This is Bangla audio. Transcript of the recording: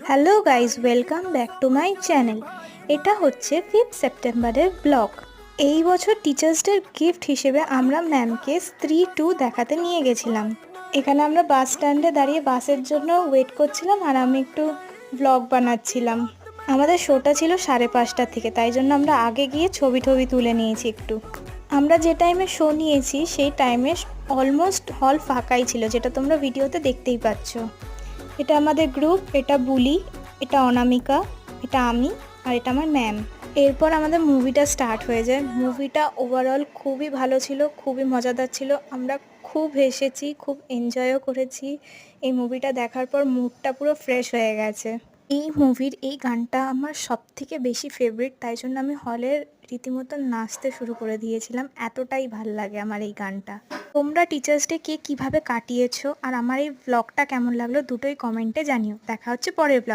Hello guys, welcome back to my channel. এটা হচ্ছে 5 সেপ্টেম্বরের ব্লগ। এই বছর টিচার্স ডের গিফট হিসেবে আমরা ম্যামকে স্ত্রী 2 দেখাতে নিয়ে গেছিলাম। এখানে আমরা বাস স্ট্যান্ডে দাঁড়িয়ে বাসের জন্য ওয়েট করছিলাম আর আমি একটু ব্লগ বানাচ্ছিলাম। আমাদের শোটা ছিল 5:30 থেকে, তাই জন্য আমরা আগে গিয়ে ছবি তুলে নিয়েছি একটু। আমরা যে টাইমে শো নিয়েছি সেই টাইমে অলমোস্ট হল ফাঁকাই ছিল, যেটা তোমরা ভিডিওতে দেখতেই পাচ্ছ। এটা আমাদের গ্রুপ, এটা বুলি, এটা অনামিকা, এটা আমি, আর এটা আমার ম্যাম। এরপর আমাদের মুভিটা স্টার্ট হয়ে যায়। মুভিটা ওভারঅল খুবই ভালো ছিল, খুবই মজাদার ছিল। আমরা খুব হেসেছি, খুব এনজয়ও করেছি। এই মুভিটা দেখার পর মুডটা পুরো ফ্রেশ হয়ে গেছে। এই মুভির এই গানটা আমার সবথেকে বেশি ফেভারিট, তাই জন্য আমি হলের রীতিমতো নাচতে শুরু করে দিয়েছিলাম। এতটাই ভাল লাগে আমার এই গানটা। তোমরা টিচার্স ডে কে কীভাবে কাটিয়েছো আর আমার এই ব্লগটা কেমন লাগলো দুটোই কমেন্টে জানিও। দেখা হচ্ছে পরের ব্লগ।